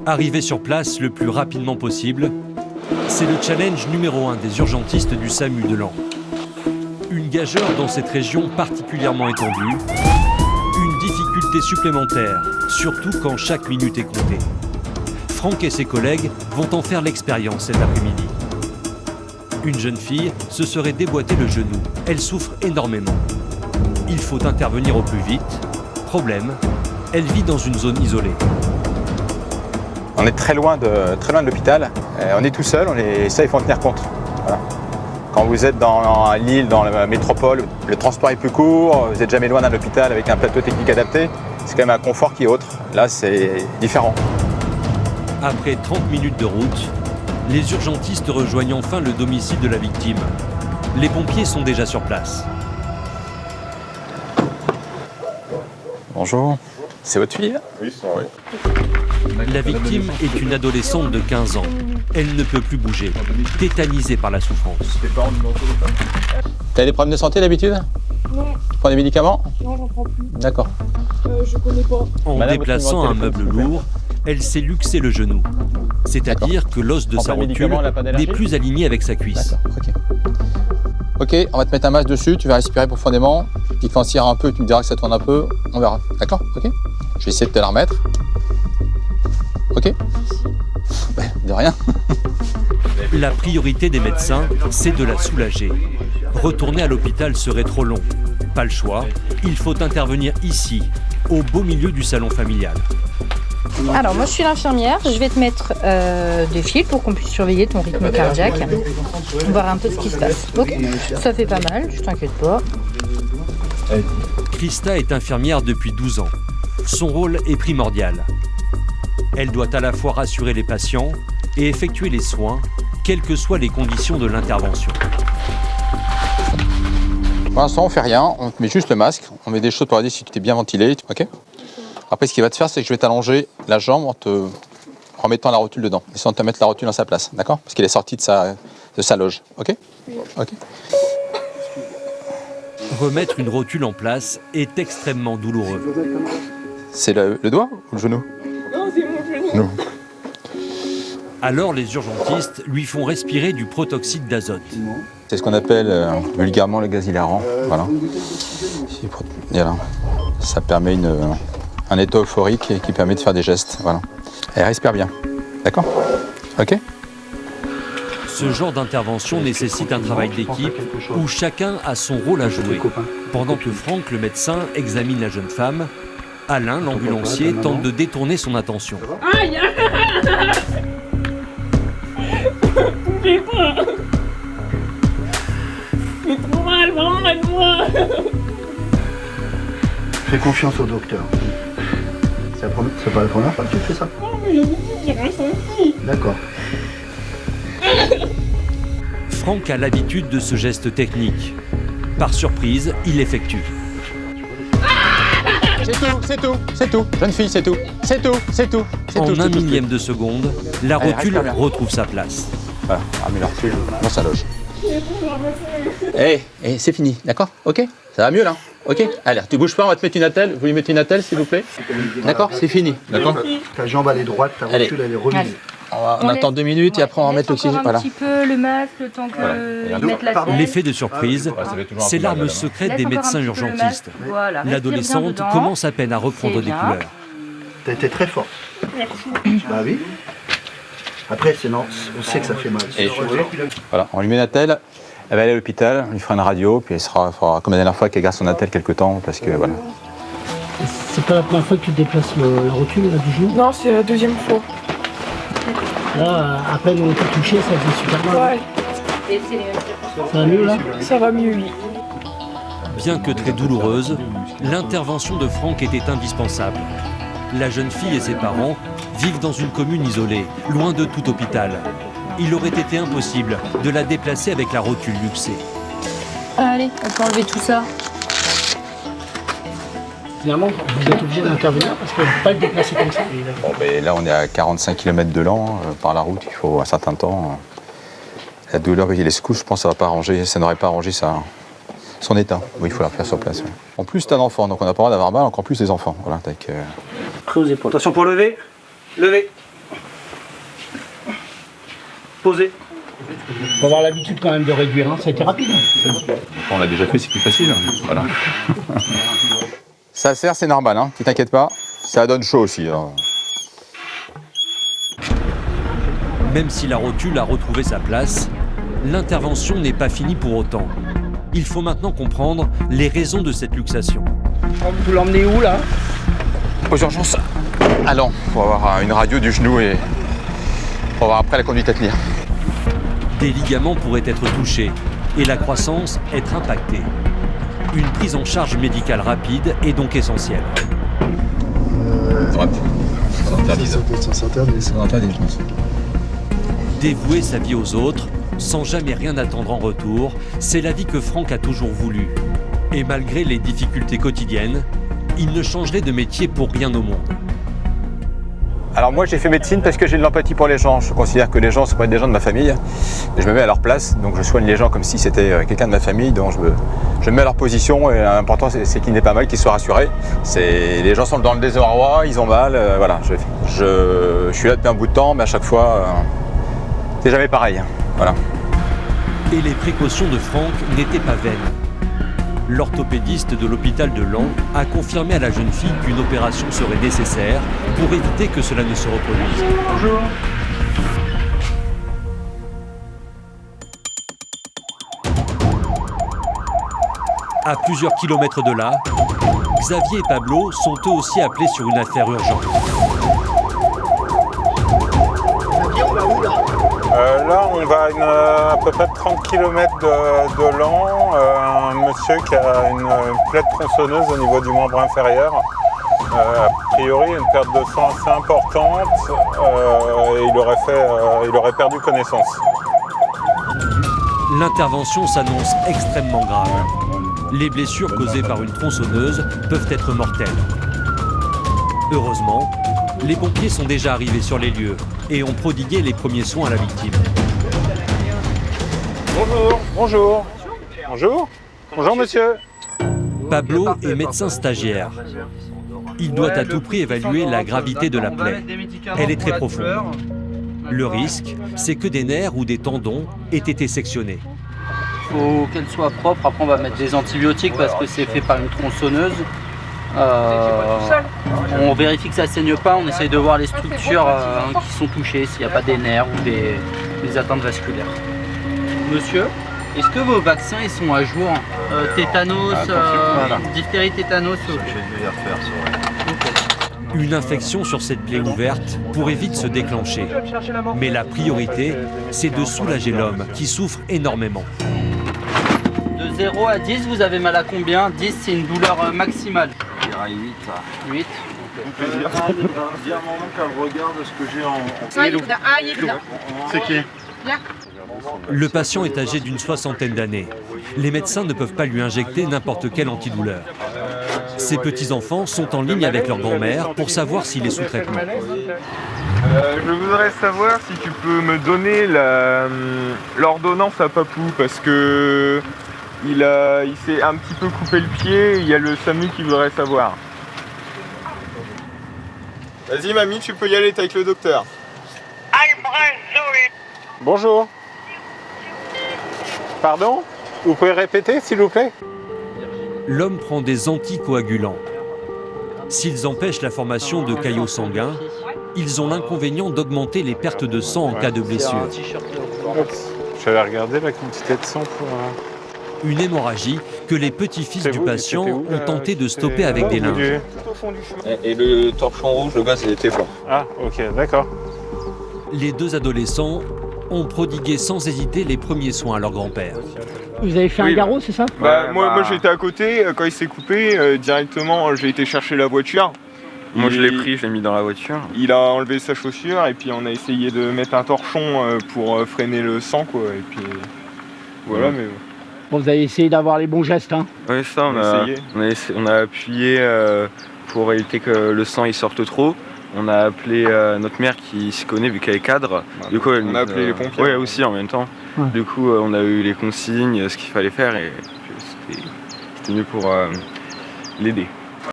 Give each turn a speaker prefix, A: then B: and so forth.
A: Arriver sur place le plus rapidement possible, c'est le challenge numéro 1 des urgentistes du SAMU de Laon. Une gageure dans cette région particulièrement étendue, une difficulté supplémentaire, surtout quand chaque minute est comptée. Franck et ses collègues vont en faire l'expérience cet après-midi. Une jeune fille se serait déboîté le genou. Elle souffre énormément. Il faut intervenir au plus vite. Problème, elle vit dans une zone isolée.
B: On est très loin de l'hôpital. On est tout seul, ça il faut en tenir compte. Voilà. Quand vous êtes dans l'île, dans la métropole, le transport est plus court, vous n'êtes jamais loin d'un hôpital avec un plateau technique adapté. C'est quand même un confort qui est autre. Là, c'est différent.
A: Après 30 minutes de route, les urgentistes rejoignent enfin le domicile de la victime. Les pompiers sont déjà sur place.
B: Bonjour, c'est votre fille?
C: Oui, c'est vrai.
A: La victime est une adolescente de 15 ans. Elle ne peut plus bouger, tétanisée par la souffrance.
B: T'as des problèmes de santé d'habitude?
D: Non.
B: Tu prends des médicaments?
D: Non, j'en prends plus.
B: D'accord.
D: Je connais pas.
A: En
B: Madame,
A: déplaçant un meuble lourd, elle s'est luxé le genou. C'est-à-dire que l'os de sa rotule n'est plus aligné avec sa cuisse.
B: D'accord, ok, on va te mettre un masque dessus, tu vas respirer profondément. Puis quand ça ira un peu, tu me diras que ça tourne un peu, on verra. D'accord? Ok. Je vais essayer de te la remettre. Ok? De rien.
A: La priorité des médecins, c'est de la soulager. Retourner à l'hôpital serait trop long. Pas le choix, il faut intervenir ici, au beau milieu du salon familial.
E: Alors moi je suis l'infirmière, je vais te mettre des fils pour qu'on puisse surveiller ton rythme cardiaque, voir un peu ce qui se passe. Ok, ça fait pas mal, je t'inquiète pas.
A: Christa est infirmière depuis 12 ans. Son rôle est primordial. Elle doit à la fois rassurer les patients et effectuer les soins, quelles que soient les conditions de l'intervention.
B: Pour l'instant, on fait rien, on te met juste le masque, on met des choses pour regarder si tu es bien ventilé, ok? Après, ce qu'il va te faire, c'est que je vais t'allonger la jambe en mettant la rotule dedans, et sans te mettre la rotule dans sa place, d'accord? Parce qu'elle est sortie de sa loge, ok? Ok.
A: Remettre une rotule en place est extrêmement douloureux.
B: C'est le doigt ou le genou?
D: Non, c'est mon genou.
B: Non.
A: Alors les urgentistes lui font respirer du protoxyde d'azote.
B: C'est ce qu'on appelle vulgairement le gaz hilarant. Voilà. Et là, ça permet un état euphorique qui permet de faire des gestes. Voilà. Elle respire bien. D'accord? Ok?
A: Ce genre d'intervention nécessite un travail d'équipe où chacun a son rôle à jouer. Pendant que Franck, le médecin, examine la jeune femme, Alain, l'ambulancier, tente de détourner son attention.
D: Aïe! Bougez pas! C'est trop mal, vraiment, aide-moi!
F: Fais confiance au docteur. C'est pas la première fois que tu fais ça?
D: Non, mais j'ai ressenti.
F: D'accord.
A: Franck a l'habitude de ce geste technique. Par surprise, il l'effectue.
B: C'est tout. Jeune fille, c'est tout.
A: En un millième de seconde, la rotule retrouve sa place.
B: Voilà, on remet la rotule dans sa loge. C'est fini, d'accord? Ok? Ça va mieux là? Ok? Allez, tu bouges pas, on va te mettre une attelle. Vous lui mettez une attelle, s'il vous plaît? D'accord? C'est fini. D'accord?
F: Ta jambe elle est droite, ta rotule elle est remise.
B: On attend 2 minutes et après on va remettre l'oxygène.
E: Un petit peu le masque, le temps que mettre la tête.
A: L'effet de surprise, c'est l'arme secrète des médecins urgentistes.
E: Voilà,
A: L'adolescente commence à peine à reprendre des couleurs.
F: T'as été très forte.
D: Merci.
F: Bah oui. Après, on sait que ça fait mal.
B: Voilà, on lui met une attelle. Elle va aller à l'hôpital, on lui fera une radio, puis il faudra, comme la dernière fois, qu'elle garde son attelle quelque temps, parce que voilà.
G: C'est pas la première fois que tu déplaces la rotule là, du genou?
D: Non, c'est la deuxième fois.
G: Là, à peine on était touché, ça faisait super mal.
D: Ouais,
G: Ça va mieux là?
D: ça va mieux, oui.
A: Bien que très douloureuse, l'intervention de Franck était indispensable. La jeune fille et ses parents vivent dans une commune isolée, loin de tout hôpital. Il aurait été impossible de la déplacer avec la rotule luxée.
E: Allez, on peut enlever tout ça.
G: Finalement, vous êtes obligé d'intervenir parce qu'on ne peut pas le déplacer comme ça.
B: Bon, ben, là, on est à 45 km de Laon. Par la route, il faut un certain temps. La douleur et les secousses, je pense que ça n'aurait pas arrangé son état. Oui, il faut la faire sur place. Ouais. En plus, c'est un enfant, donc on n'a pas le droit d'avoir mal, encore plus les enfants. Voilà,
G: Prêt aux épaules. Attention pour lever. Lever.
C: Posez.
G: Faut avoir l'habitude quand même de réduire, hein. Ça a été rapide.
B: On l'a déjà fait, c'est plus facile. Voilà. Ça sert, c'est normal, hein. Tu t'inquiètes pas. Ça donne chaud aussi. Hein.
A: Même si la rotule a retrouvé sa place, l'intervention n'est pas finie pour autant. Il faut maintenant comprendre les raisons de cette luxation.
G: Vous l'emmenez où là?
B: Aux urgences. Allons, pour avoir une radio du genou et pour avoir après la conduite à tenir.
A: Des ligaments pourraient être touchés et la croissance être impactée. Une prise en charge médicale rapide est donc essentielle.
B: C'est interdit.
A: Dévouer sa vie aux autres, sans jamais rien attendre en retour, c'est la vie que Franck a toujours voulu. Et malgré les difficultés quotidiennes, il ne changerait de métier pour rien au monde.
B: Alors moi j'ai fait médecine parce que j'ai de l'empathie pour les gens. Je considère que les gens sont pas des gens de ma famille. Et je me mets à leur place, donc je soigne les gens comme si c'était quelqu'un de ma famille. Donc je me mets à leur position et l'important c'est qu'ils n'aient pas mal, qu'ils soient rassurés. Les gens sont dans le désarroi, ils ont mal. Voilà. Je suis là depuis un bout de temps, mais à chaque fois, c'est jamais pareil. Voilà.
A: Et les précautions de Franck n'étaient pas vaines. L'orthopédiste de l'hôpital de Laon a confirmé à la jeune fille qu'une opération serait nécessaire pour éviter que cela ne se reproduise.
C: Bonjour.
A: À plusieurs kilomètres de là, Xavier et Pablo sont eux aussi appelés sur une affaire urgente.
H: Là, on va à peu près 30 km de Laon. Un monsieur qui a une plaie tronçonneuse au niveau du membre inférieur. A priori, une perte de sang assez importante. Et il aurait perdu connaissance.
A: L'intervention s'annonce extrêmement grave. Les blessures causées par une tronçonneuse peuvent être mortelles. Heureusement, les pompiers sont déjà arrivés sur les lieux et ont prodigué les premiers soins à la victime.
H: Bonjour monsieur.
A: Pablo est médecin stagiaire. Il doit à tout prix évaluer la gravité de la plaie. Elle est très profonde. Le risque, c'est que des nerfs ou des tendons aient été sectionnés.
I: Il faut qu'elle soit propre. Après, on va mettre des antibiotiques parce que c'est fait par une tronçonneuse. On vérifie que ça ne saigne pas. On essaye de voir les structures qui sont touchées, s'il n'y a pas des nerfs ou des atteintes vasculaires. Monsieur, est-ce que vos vaccins ils sont à jour? Tétanos, diphtérie, tétanos.
A: Une infection sur cette plaie ouverte pourrait vite se déclencher. Mais la priorité, c'est de soulager l'homme qui souffre énormément.
I: De 0 à 10, vous avez mal à combien? 10, c'est une douleur maximale.
C: Je dirais 8.
I: 8.
C: Dis à maman qu'elle regarde ce que j'ai en...
H: C'est qui?
A: Le patient est âgé d'une 60aine d'années. Les médecins ne peuvent pas lui injecter n'importe quel antidouleur. Ses petits-enfants sont en ligne avec leur grand-mère pour savoir s'il est sous traitement.
J: Je voudrais savoir si tu peux me donner l'ordonnance à Papou parce que il s'est un petit peu coupé le pied, il y a le SAMU qui voudrait savoir. Vas-y mamie, tu peux y aller, t'es avec le docteur.
H: Bonjour. Pardon? Vous pouvez répéter s'il vous plaît?
A: L'homme prend des anticoagulants. S'ils empêchent la formation de caillots sanguins, ils ont l'inconvénient d'augmenter les pertes de sang en cas de blessure.
H: J'avais regardé la quantité de sang pour...
A: Une hémorragie que les petits-fils du patient ont tenté de stopper avec des linges.
C: Et le torchon rouge, le gaz, il était blanc.
H: Ah, ok, d'accord.
A: Les deux adolescents ont prodigué sans hésiter les premiers soins à leur grand-père.
G: Vous avez fait un garrot, c'est ça?
J: Moi j'étais à côté, quand il s'est coupé, directement j'ai été chercher la voiture.
C: Moi je l'ai pris, je l'ai mis dans la voiture.
J: Il a enlevé sa chaussure et puis on a essayé de mettre un torchon pour freiner le sang quoi. Et puis voilà, mais...
G: Bon, vous avez essayé d'avoir les bons gestes, hein?
C: Oui, ça on a appuyé pour éviter que le sang il sorte trop. On a appelé notre mère qui s'y connaît vu qu'elle est cadre. Du coup,
J: on a appelé les pompiers.
C: Oui, aussi en même temps. Ouais. Du coup, on a eu les consignes, ce qu'il fallait faire et c'était mieux pour l'aider.